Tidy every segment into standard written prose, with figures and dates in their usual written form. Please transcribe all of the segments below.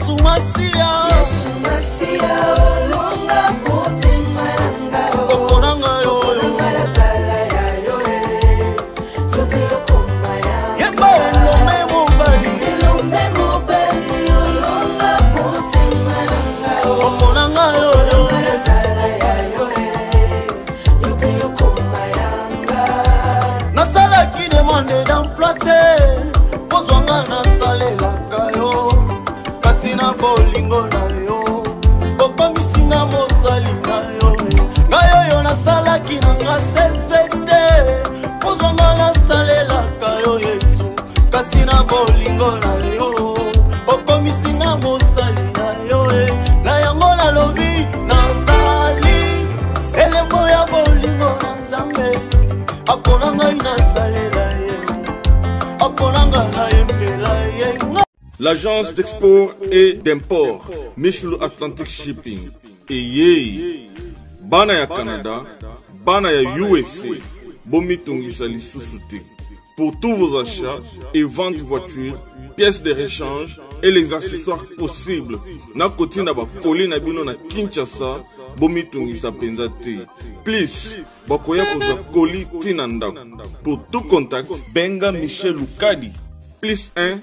Yesu Masia olonga mutima nanga okonanga yo la sala ya yo yobe okoma ya yeba elome mobali olonga mutima nanga okonanga yo la sala ya yo yobe okoma yanga nasalaki demande d'emploi te pozwanga nasalelaka yo kasi na bolingo na yo okomisinga mosali na yo ngai oyo nasalaki nanga sefete pozwanga nasalelaka yo Yesu kasi na bolingo na yo okomisinga mosali na yo na yango nalobi nazali elembo ya bolingo na Nzambe apona ngai nasalela ye apona ngai nayembela ye. L'agence d'export et d'import Michulu Atlantic Shipping et bana ya Canada, bana ya USA, bomitungisa lisusu te. Pour tous vos achats et ventes de voitures, pièces de rechange et les accessoires possibles, na koti na ba koli na bino na Kinshasa, bomitungisa penza te. Please, bakoya koza koli tina ndako. Pour tout contact, benga Michel Lukadi. Plus 1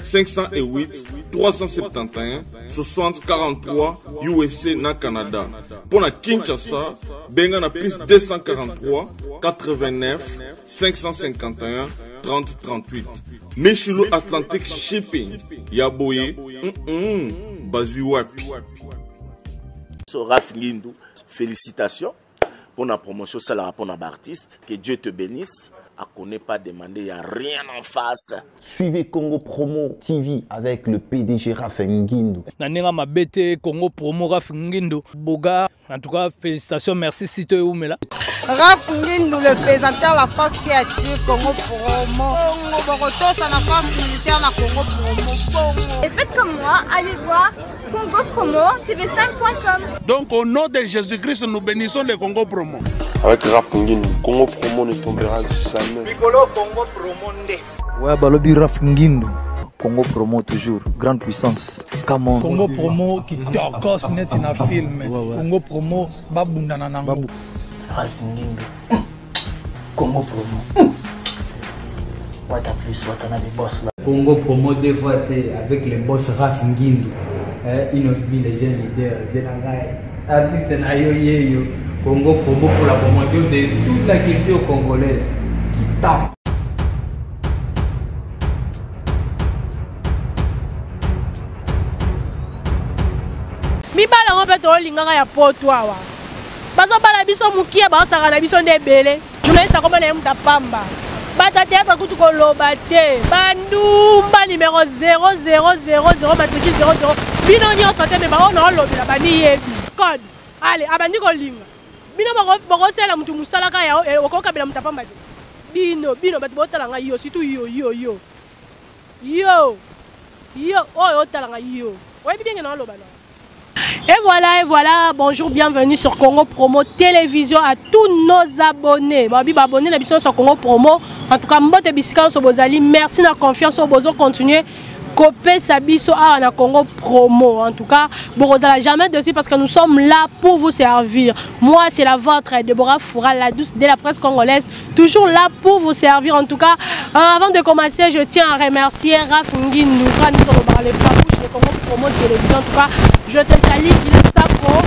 508 371 60 43 USA na Canada. Pour la Kinshasa, benga na plus 243 89 551 30 38. Michulu Atlantic Shipping. Yaboye, Bazuapi. Raph Ngindou, félicitations pour la promotion, c'est la pour l'artiste. Que Dieu te bénisse. À connaît pas demander, il n'y a rien en face. Suivez Congo Promo TV avec le PDG Raph Ngindou. Nanenga mabete Congo Promo Raph Ngindou. Boga, en tout cas, félicitations, merci Sito Oumela. Raph Ngindou, le présentateur de la force créative Congo Promo. Boroto, c'est la force militaire de Congo Promo. Et faites comme moi, allez voir Congo Promo, tv5.com. Donc au nom de Jésus-Christ, nous bénissons le Congo Promo. Avec Raph Ngindou, Congo Promo ne tombera jamais. Nicolo Congo Promo nde. Ouais, balobi Raph Ngindou. Congo Promo toujours, grande puissance. Come on. Congo Promo qui t'orgosse net in un film. Congo Promo, babunda nanango. Raph Ngindou. Congo Promo. What a plus, what a boss là. Congo Promo deux fois avec le boss Raph Ngindou. Il nous dit les jeunes leaders de la guerre. Artiste na yo yeyo. Congo Promo pour la promotion de toute la culture congolaise qui tape. Mibala ngope to lingaka ya poto awa. Bazo bala biso mukia ba saka na biso ndebele. Journaliste comme na muta pamba. Bata théâtre kutu ko lobate. Bandumba numéro 0000 batuki 00. Bino nyonso te me ba ona lobela ba mi yebi. Code. Allez, abandi ko linga. Bino bako sela mutu musalaka ya okokabela mutapamba te. Bino batu botalanga yo surtout yo. Oyo otalanga yo. Ouais bien na loba na. Et voilà, bonjour, bienvenue sur Congo Promo Télévision à tous nos abonnés. Babi abonnés na biso sur Congo Promo. En tout cas, mbote bisika so bozali, merci na confiance au bozo continuer. Copé Sabiso à la Congo Promo. En tout cas, Borozala jamais dessus parce que nous sommes là pour vous servir. Moi, c'est la vôtre, Deborah Foura, la douce de la presse congolaise. Toujours là pour vous servir. En tout cas, avant de commencer, je tiens à remercier Raph Ngindou, quand nous allons parler de Congo Promo Télévision. En tout cas, je te salue, il est Sapo,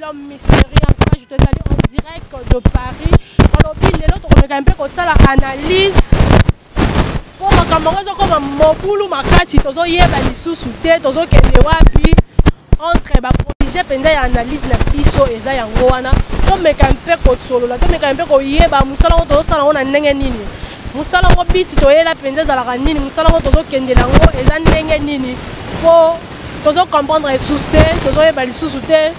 l'homme mystérieux. En tout cas, je te salue en direct de Paris. Dans le pays, l'autre, on a un peu comme ça l'analyse. Pour ma camarade comme mobulu makasi tozo yeba lisusu te tozo kende wapi entre ba projet penda ya analyse na biso eza yango wana to meka mpe ko solola to meka mpe ko yeba musala ngo tozo sala ngo na ndenge nini musala ngo biti to yela penda za la nini musala ngo tozo kende lango eza ndenge nini po tozo comprendre lisusu te tozo yeba lisusu te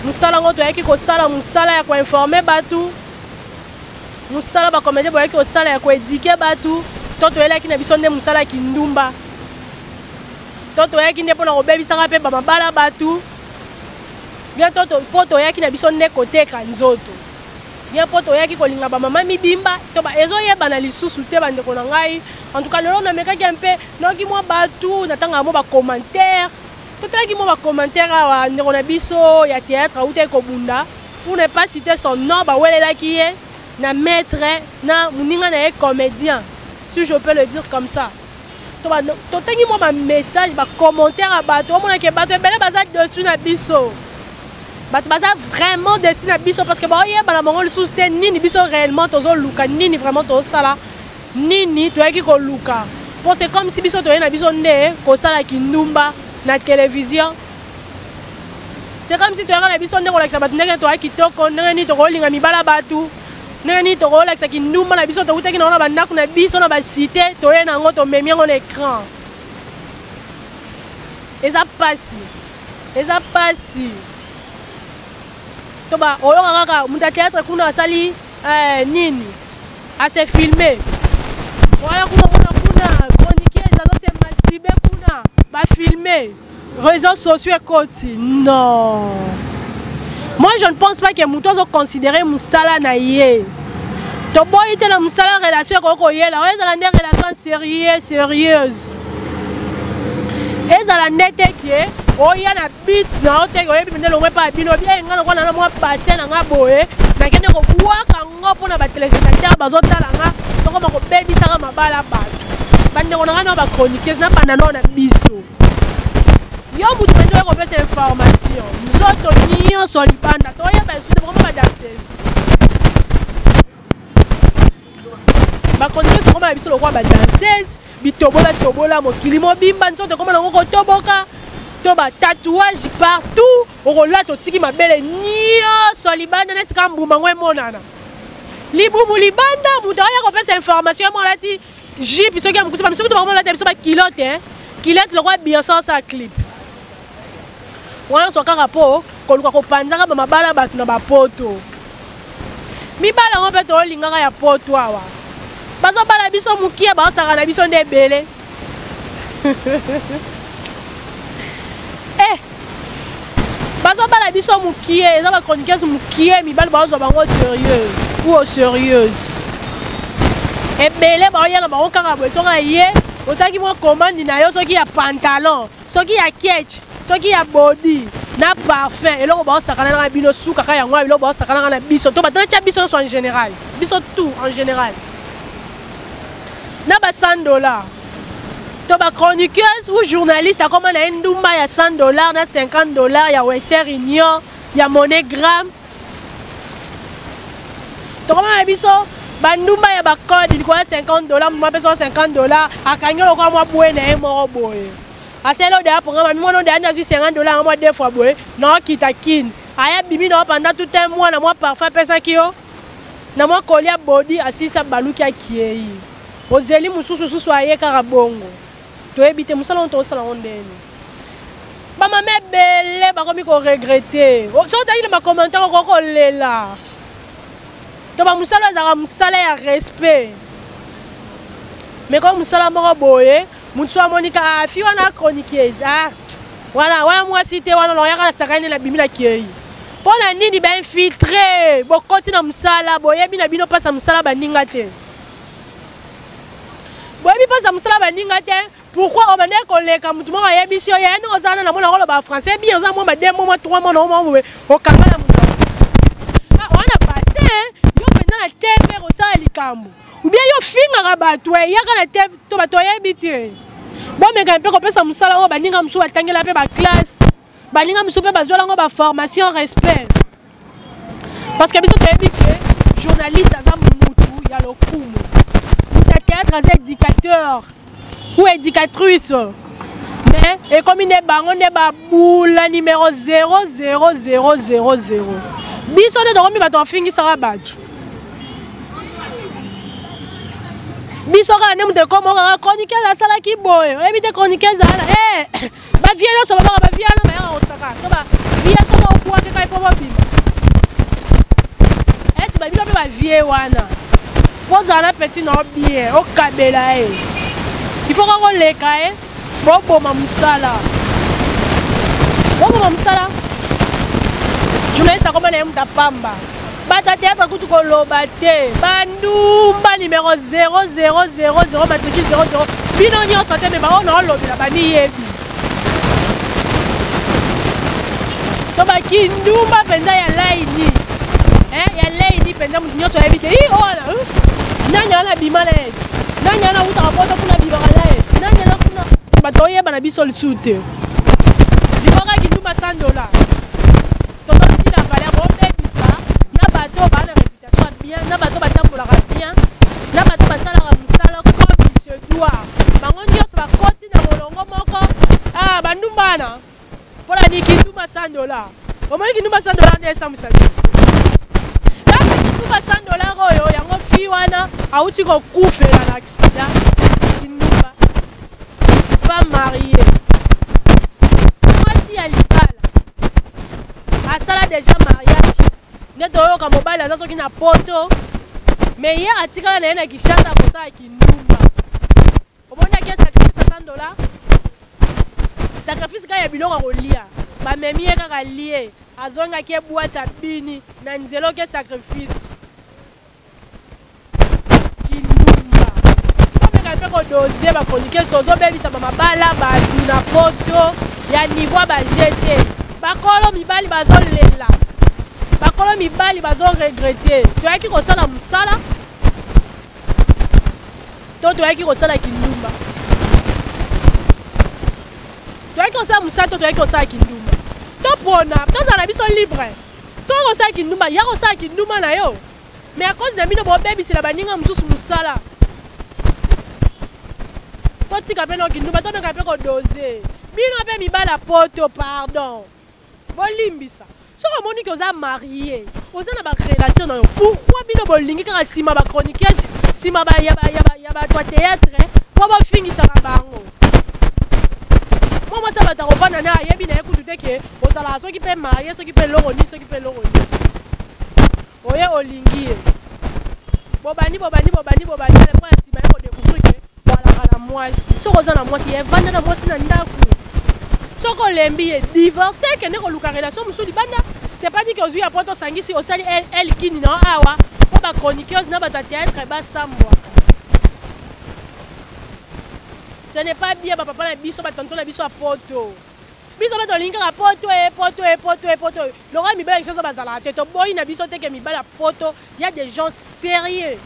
musala ngo to yaki ko sala musala ya ko informer batu musala ba comédie bo yaki ko sala ya ko éduquer batu toto elaki na biso nde musala kindumba toto yaki nde pona kobebisaka mpe bamabala batu bien toto poto yaki na biso nde koteka nzoto bien poto yaki kolinga bamama mibimba to ezoyeba na lisusu te bandeko na ngai en tout cas lelo namekaki mpe noki mwa batu natanga mo bacommentaire totalaki mo ba commentaire awa ndeko na biso ya théâtre auta kobunda pour ne pas citer son nom ba welelaki ye na maître na muninga na comédien si je peux le dire comme ça. Totangi mo ba message ba commentaire à bato omona ke bato ebele baza dessus na biso. Bato baza vraiment dessus na biso parce que ba yeba na mongo lisusu te nini biso réellement tozo luka nini vraiment tozo sala nini toyaki ko luka. Bon c'est comme si biso toye na biso nde ko sala kindumba na télévision. C'est comme si toye na biso nde ko lakisa bato ndenge toyaki kitoko ndenge ni to ko linga mibala bato. Nani to rola ki nduma na biso to utaki na ba ndako na biso na ba cité to ye na ngo to memi ngo na écran. Eza pasi. To ba oyo kaka muta théâtre kuna asali nini a se filmer. Wala kuna chroniquer ça doit se masturber kuna ba filmer réseaux sociaux côté. Non. Moi, je ne pense pas que Moutozo considérer Moussala naïe. Tu bois il la Moussala relation avec Okoyela. On est dans la relation sérieuse. Et dans la nette qui est, oh il y a la bite, na ote ko yebi ndelo mwe pa bino bien ngana ko na mwa passer na ngaboye. Na kende ko kwa kango pona ba téléspectateur bazotala nga. Toko mako baby saka mabala bato. Bande ko na ba chroniqueuse na panano na biso. Yo mutu mendo ko pesa information. Nzoto niyo so libanda. Toya ba su de vraiment ba danseuse. Ba chroniqueuse ko ba biso lo kwa ba danseuse. Bitobola mokili mobimba nzoto ko na ko toboka. To ba tatouage partout. Orola to tiki mabele niyo so libanda na tika mbuma ngwe monana. Libumu libanda mutu ya ko pesa information mo lati jip so ki amukusa ba miso to ba lati biso ba kilote hein. Kilote lo kwa bien sans sa clip. Wana soka rapport koluka ko panzaka ba mabala batu na ba poto. Mibala ngo peto lingaka ya poto awa. Bazo bala biso mukia ba saka na biso ndebele. Bazo bala biso mukie, za ba chroniqueuse mukie mibala bazo bango sérieux ou sérieuse. Ebele ba yala ba okanga bo songa ye, otaki mo commande na yo soki ya pantalon, soki ya ketch. Soki ya body na parfum et là on va sakana na bino suka ka yango bilo ba sakana na biso to ba tana biso en général biso tout en général na ba $100 to ba chroniqueuse ou journaliste a comme na ndumba ya $100 na $50 ya Western Union ya MoneyGram to comme na biso ba ndumba ya ba code il quoi $50 moi besoin $50 akangelo kwa mwa bwene e mo boye. Aselo de programme mi mono de ana ju $50 moi deux fois boy non kita kin aya bibi no pendant tout un mois na moi parfum pesa kio na moi kolia body asisa baluki akiei ozeli mususu aye karabongo to ebite musala on to sala ondeni ba mame bele ba komi ko regretter so ta ile ma commentaire ko lela to ba musala za musala ya respect mais comme musala mo boye Moutswa Monica a fi wana chroniqueuse ah wana moi cité wana lo yaka sakane na bimila kiei pona nini ba infiltrer bo koti na musala bo yebi na bino pasa musala ba ninga te bo yebi pasa musala ba ninga te pourquoi on bande ko leka mutu mo yebi sio ya ni ozana na mona ko ba français bien ozana mo ba 2 mois 3 mois no mo o kanga na mutu ah wana passé yo penda na TV ko sa likambo ou bien yo finga ka batwe yaka na TV to bato yebi te. Bon mais quand on peut ça musala ngo baninga musu batangela pe ba classe baninga musu pe bazwala ngo ba formation respect parce que biso toyebi que journaliste aza mutu ya lokumu muta théâtre aza éducateur ou éducatrice mais et comme il est bango ne ba bula numéro 00000 biso ne dokomi bato fingi sara badju bisoka ne mude komo ka chroniqueuse la sala ki boy ebite chroniqueuse ala ba vielo so ba vielo ma ya osaka to ba via so ba kwa ke kai pomo bima si ba bilo ba vie wana poza na petit no bien o kabela il faut qu'on leka bobo mamusala journaliste comme les mutapamba bata théâtre kutu ko lobate bandumba numéro 0000 batuki 00 bino nyo sote me ba ono lobela ba mi yebi kindumba penza ya laini ya laini penza mutu nyonso ayebi ke owana nanya wana bima la ye nanya wana utaka poto kuna bibaka la ye nanya wana kuna bato oyeba na biso lisu te libaka kindumba $100 tozosila mbala bobebisa na bato bana réputation bien na bato batambolaka bien na bato basalaka mosala comme monsieur doir bango nyonso bakoti na molongo moko bandumbana mpola ni kindumba $100 omoni kindumba $100 nde esambwisa nini kaka kindumba $100 oyo yango fi wana awuti kokufela na aksida kindumba va marie mwasi ya libala asala deja mariage nde toyoka mobali aza soki na poto me ye atikala na ye na kishasa akosala kindumba omoni aki sacrifice $100 sacrifice kaka ya biloko kolia bamemi ye kaka lie azongaki ebwati abini na nzela oke sacrifice kindumba tomeka mpe kodoze bachroniqueuse tozobebisa bamabala badu na poto ya niveau bajete bakolo mibali bazolela bakolo mibali bazoregrete toyaki kosala mosala to toyaki kosala kindumba toyaki kosala mosala to toyaki kosala kindumba topona tozala na biso libre soki kosala kindumba ya kosala kindumba na yo mais à cause na bino bobebisela baninga mosusu mosala totika mpe no kindumba tomeka mpe kodoze bino mpe mibala poto pardon bolimbisa soki omoni ke oza marie oza na barelation na yo pourquoi bino bolingi kaka nsima bachroniqueuse nsima ya bato ya théâtre mpo bofingisaka bango mwasa bato akofanda nde ayebi na ye kutu te ke ozalaka soki mpe marie soki mpe eloko nini soki mpe eloko nini oye olingi ye bobandi ale mpo ya nsima ye kodécouvrir ke boalaka na mwasi soki oza na mwasi ye evanda na mwasi na ndako soki olembi ye divorce ekende koluka relation mosusu libanda c'est pas dit ke ozwi ya poto osangisi osali el kini na awa mpo bachroniqueuse na bato ya théâtre basambwaka ce n'est pas bien papa na biso batonto na biso ya poto biso bato olingi kaka poto lokola mibali ya kishasa bazalaka te toboyi na biso te ke mibali ya poto ya des gens sérieux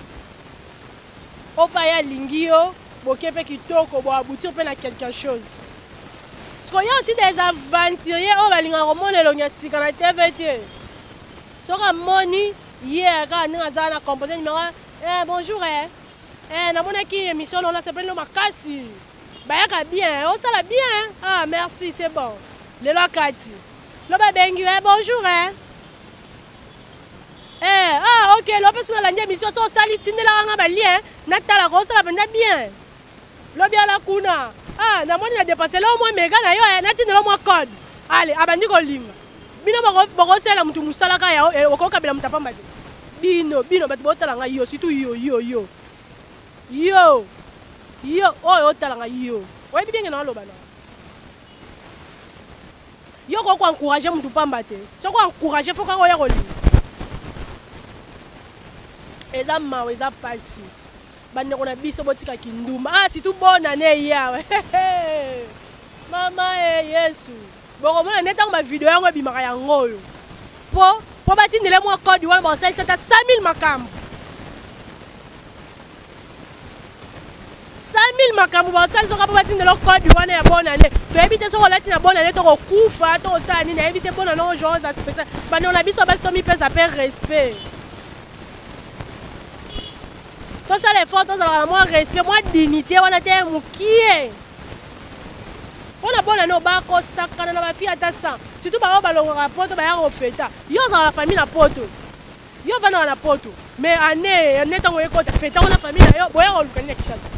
opa ye alingi yo boke mpe kitoko boaboutir mpe na quelque chose parce que y a aussi des aventuriers oyo balingaka komona elongi ya sika na tv te soki amoni ye kaka ndenge azala na composé numéro bonjour namonaki émission nona sepelelo makasi bayaka bien osala bien merci c'est bon lelo akati lo babengi bonjour ok lo mpe soki nalandi émission so osali tindelaka nga balien natalaka osala mpenza bien lobi ala kuna namoni na dépasse leo mwa mega na yo natindela mwa code ale abandi kolinga bino bokosala mutu mosalaka ya okokabela mutu apamba te bino bato botalanga yo surtout yo oyo otalanga yo oyebi bienge na oloba na yo koko encourage mutu pamba te soko encourage fo kaka oya kolinga eza mawa eza pasi bandeko na biso botika kindumba surtout bona ne yawe mama yesu bokomona nde ntango bavideo yango ebimaka yango oyo po batindele mwa code wana bakosalisa ata 100 000 makambo 100 000 makambo bakosalisa oka po batindela code wana ya bona ne toyebi te soki olati na bona ne tokokufa tokosala nini nayebi te bona nongo genre za spécial bandeko na biso basi tomipesa mpe respect tosala effort tozalaka na mwa respect mwa dignité wana te mokie mpona bona ne bakosakana na bafille ata 100 surtout bango balongaka poto bayaka kofeta yo ozalaka na famille na poto yo vandaka na poto mais ane ntango ekota fetango na famille na yo boyaka koluka nini na kishasa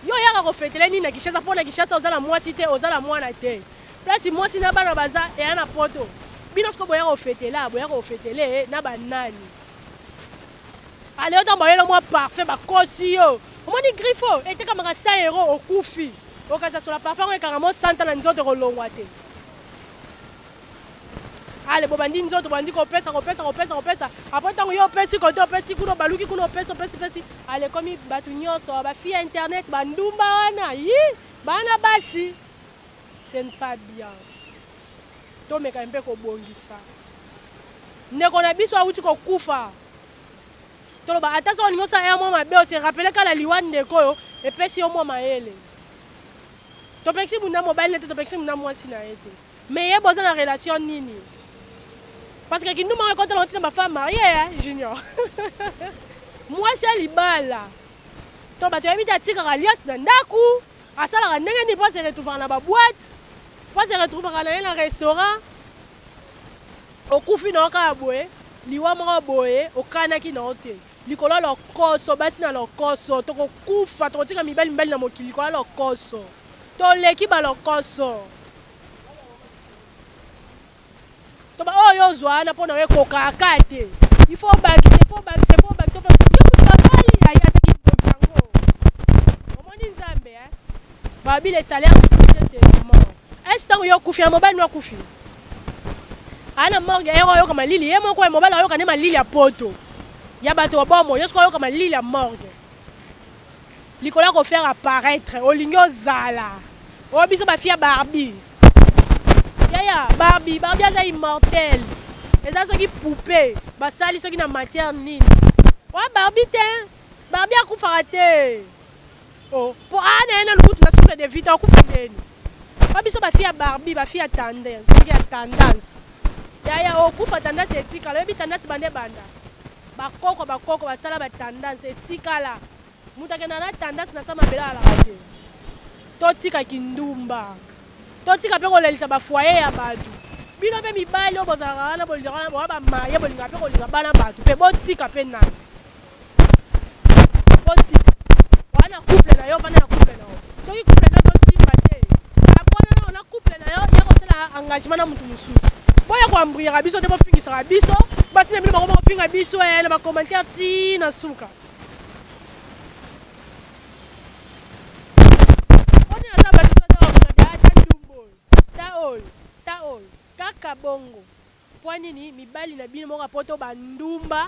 yo oyaka kofetele nini na kishasa mpo na kishasa oza na mwasi te oza na mwana te place mwasi na bana baza eya na poto bino siko boyaka kofetela boyaka kofetele na banani ale otango bayela mwa parfait bakosi yo omoni griffo etekamaka 100 € okufi okasasola parfait yango ekanga mo 100 na nzoto kolongwa te ale bobandi nzoto bandi kopesa apres ntango yo opesi kote opesi kuna baluki kuna opesi ale ekomi bato nyonso bafille ya internet bandumba wana yi bana basi ce n'est pas bien tomeka mpe kobongisa ndeko na biso awuti kokufa toloba ata so olingi osala ya mwa mabe ose rappele kala liwa ndeko oyo epesi yo mwa mayele topekisi munda mobali nete topekisi munda mwasi na ye te mais ye boza na relation nini parce que kinduma ekotala otina bafemme mariée junior mwasi ya libala to bato yebi te atikaka aliasi na ndaku asalaka ndenge nini mpo ase retrouvaka na baboite mpo ase retrouvaka na ye na restaurant okufi na yo kaka boye liwa moko boye okanaki na yo te likolo ya lokoso basi na lokoso tokokufa tokotika mibali na mokili likolo ya lokoso toleki balokoso toba oyo ozwa wana mpo na yo ekokaka te il faut bakise babi le salaire c'est mort est-ce que yo kufi na mobali no kufi ana morgue ero yo kama lili ye moko mobali yo kana malili ya poto ya bato bomo yo yo kama lili ya morgue likola ko faire apparaître olingi ozala o biso ba fia Barbie ya Barbie aza immortel eza soki poupée basali soki na matière nini wa Barbie te Barbie akufaka te oh pour ana ena lukutu na souffle de vite akufa ndeni ba biso ba fia Barbie ba fia tendance soki ya tendance ya okufa tendance etika lobi tendance bande banda bakoko basala ba tendance etikala mutake na tendance na sama bela ala kate totika kindumba totika pe kolelisa ba foyer ya batu bino pe mibali obozala na bolingana ba maye bolinga pe kolinga bana batu pe botika pe nani botika wana couple na yo bana na couple na yo soki couple na to simpate apona na couple na yo ya kosala engagement na mutu mususu boya ko ambriera biso te bofingisa biso basi na bino bako bofinga biso na ba commentaire ti na suka oni na ba biso taol kaka bongo pwani ni mibali na bino moko poto bandumba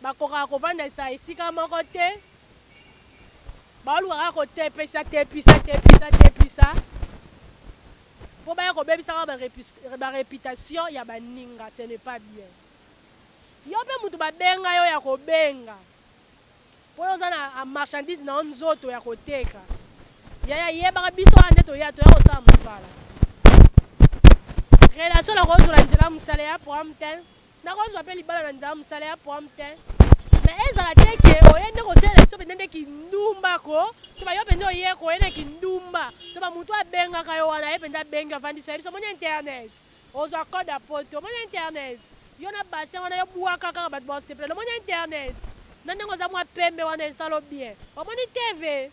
bakoka kovanda sa esika moko te baolukaka kotepisa po baya kobebisaka baréputation ya baninga ce n'est pas bien yo mpe mutu babenga yo ya kobenga po yo oza na marchandise na yo nzoto ya koteka yaya yebaka biso wana nde toya kosala mosala relation na kozwa na nzela mosala ya programme te nakozwa mpe libala na nzela mosala ya programme te mais ezala te ke oye nde kosalela biso pende nde kindumbako to bayo pende oye koye na kindumba to bamutu abengaka yo wana ye pende abengi avandisa biso omoni internet ozwa code ya poto omoni internet yo na bassin wana yo bwaka kaka bato baosepela omoni internet na ndenge oza mwa pembe wana esalo bien omoni tv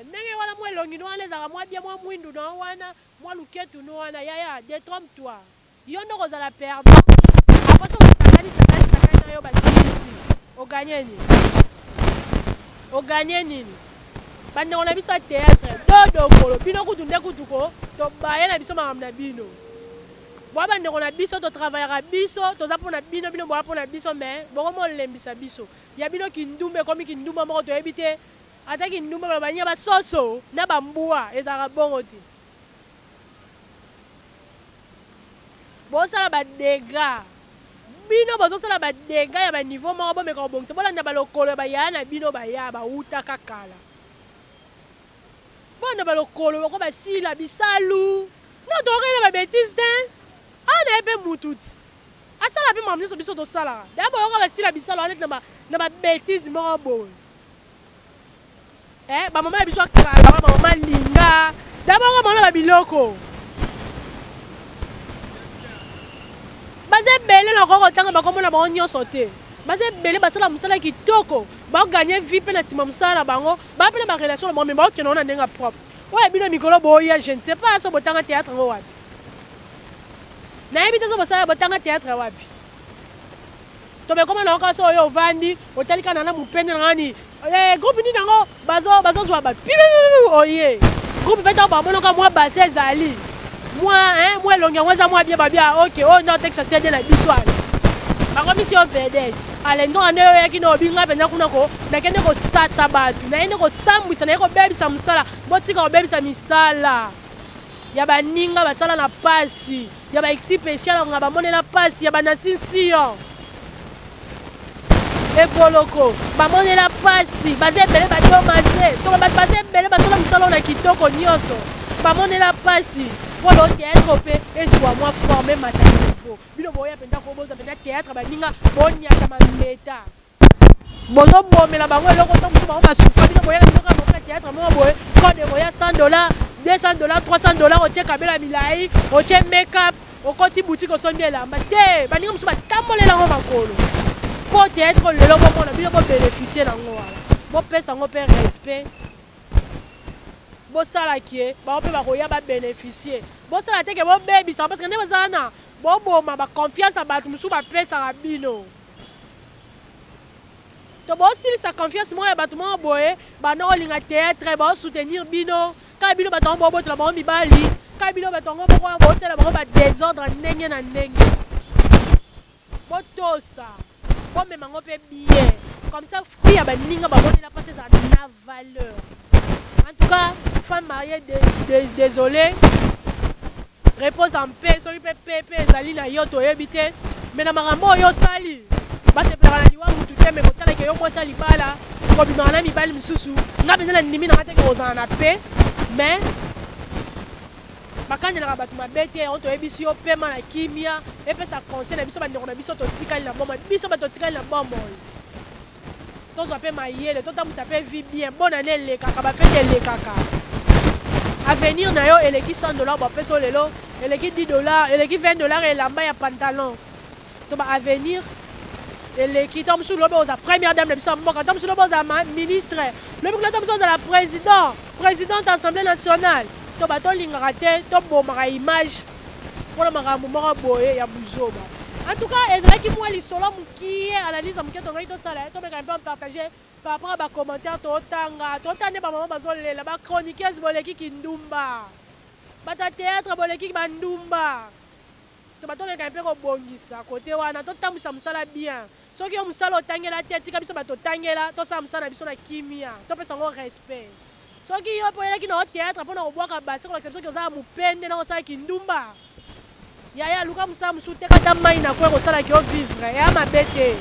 ndenge wana mwa elongi no wana ezalaka mwa bien mwa mwindu no wana mwa luketu no wana yaya détrompe toi yo nde kozala perdant aposo osakani na yo basilisi oganye nini bandeko na biso ya théâtre dodokolo bino kutu nde kutuko tobaye na biso makambo na bino boa bandeko na biso totravaillaka biso toza mpona bino bino boa mpona biso mais bongo molembisa biso ya bino kindumba ekomi kindumba moko toyebi te ata kindumba balo banya basoso na bambwa ezalaka bongo te bosala badega bino bozosala badega ya baniveau moko bomeka kobongisa bolanda balokolo ya bayaya na bino baya bautaka kala bolanda balokolo bako basila bisalu no tokokende babétise te ana ye mpe mututi asala mpe makambo nyonso biso tosalaka daya boyoka basila bisalo wana neti na babétise moko boye bamama ya biso akala bamama linga daya boyoka baona babiloko baza ebele na koko tanga bakomona bango nyonso te baza ebele basala mosala kitoko baganye vie mpe na nsima mosala na bango baa mpe na barelation na bango me baokende na ndenge propre oyo bino mikolo boya je ne sais pas so botanga théâtre ngo wapi nayebi te so bosala botanga théâtre wapi to bekoma na oka so oyo ovandi otalika na mopende na ngani groupe nini yango bazozwa bapibi oye groupe mpe ntango bamonaka mwa base ezali mwa elongi yango eza mwa bie babia ok oyo nde otekisa sede na biso wana bakomisi yo vedete ale ntonga nde oyoyaki na obinga mpenza kuna nakende kosasa bato nayende kosambwisa naye kobebisa mosala botika kobebisa misala ya baninga basala na pasi ya ba spécial nga bamonela pasi ya banasinsio eboloko bamonela pasi bazebele badomaze to bazebele basala musalo na kitoko nyonso bamonela pasi polo théâtre pe ezwa moi formé matanivo bino boya penda ko boza penda théâtre baninga bonyaka mameta bozo bomela bango eloko to musu bango basufa bino boya na na théâtre mo boye code boya $100 $200 $300 otie kabela milai otie make-up okoti boutique osombi elamba te baninga musu batambolela ngo makolo po théâtre lelo bomona bino bo bénéficier nango wala bo pesa ngo pe respect bo sala kie ba pe ba koya ba bénéficier bo sala te ke bo baby ça parce que ne bazana bo boma ba confiance ba musu ba pesa rabino to bo sili sa confiance mo ya ba tout mo boye ba no linga théâtre ba soutenir bino ka bino ba tombo bo to la ba mibali ka bino ba tongo bo ko sala ba désordre ndenge na ndenge bo tosa bon mais mango pe bien comme ça fruit ya baninga baboni la passer ça na valeur en tout cas femme mariée désolé repose en paix so pe pepe zali na yo to yebite mais na marambo yo sali ba se plera na liwa mutu te mais ko tala ke yo mo sali bala ko bi mana mi bali misusu nga bezela ndimi na te ko za na paix mais bakanya na batu mabete on to yebisi yo pema na kimia et puis ça conseil na biso bandeko na biso to tikali na bomba biso bato tikali na bomba to zo pe mayele to tamu ça peut vivre bien bonne année le kaka ba fete le kaka avenir na yo eleki $100 ba peso lelo eleki $10 eleki $20 et lamba ya pantalon to ba avenir eleki to musu lobo za première dame na biso mboka to musu lobo za ministre le boucla to musu za la présidente assemblée nationale to bato lingaka te to bomaka image mpona makambo moko boye ya buzoba en tout cas ezalaki mwa lisolo mokie analyse mokie tongaki tosala tomeka mpe partage par rapport a bacommentaire totanga totande bamama bazolela bachroniqueuse boleki kindumba bato ya théâtre boleki bandumba to batomeka mpe kobongisa kote wana totambwisa mosala bien soki yo mosala otangela te tika biso bato otangela tosala mosala na biso na kimia topesa ngo respect soki yo po yelaki na théâtre mpona kobwaka base kolakisa biso kozala mopende na kosala kindumba yaya luka mosala mosusu te kata mai na kwe kosalaki yo vivre eya mabe te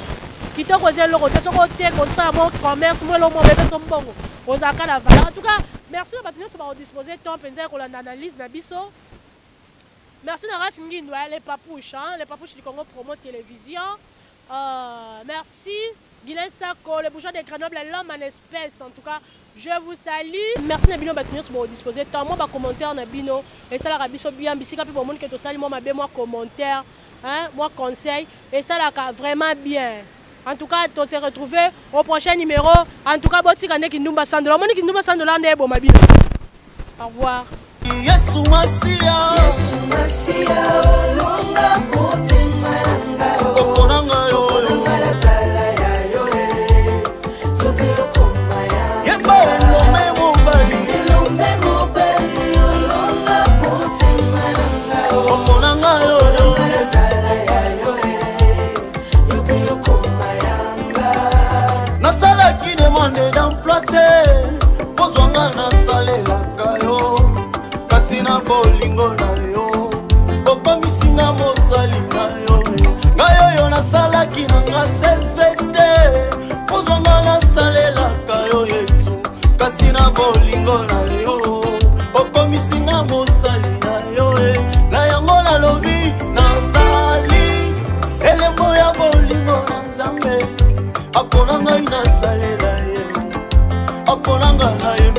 kitoko eza eloko te soki oteka osala mo commerce mo elo mo bebeso mbongo ozalaka na valeur en tout cas merci na bato nyonso bakodispose temps mpenza ya kolanda analyse na biso merci na Raf Ngindu les papouches du Congo Promo Télévision merci Guilain Sako, le bourgeois de Grenoble, l'homme en espèce. En tout cas, je vous salue. Merci Nabino Batunios pour disposer. Tant moi, commentaire Nabino. Et ça, la rabiso bien. Bisika pour monde que tu salues, moi, moi, commentaire, hein, moi, conseil. Et ça, là, vraiment bien. En tout cas, on se retrouve au prochain numéro. En tout cas, Boti Kane Kindumba $100. Moni Kindumba $100 n'est bon, ma bino. Au revoir. Yesu Masia. Yesu Masia. Longa Boti Malanga. Okonanga yo. Pozwanga nasalelaka yo kasi na bolingo na yo okomisinga mosali na yo ngai oyo nasalaki nanga selfete pozwanga nasalelaka yo Yesu kasi na bolingo na yo okomisinga mosali na yo na yango nalobi nazali elembo ya bolingo na Nzambe apona ngai nasalela ye apona ngai na ye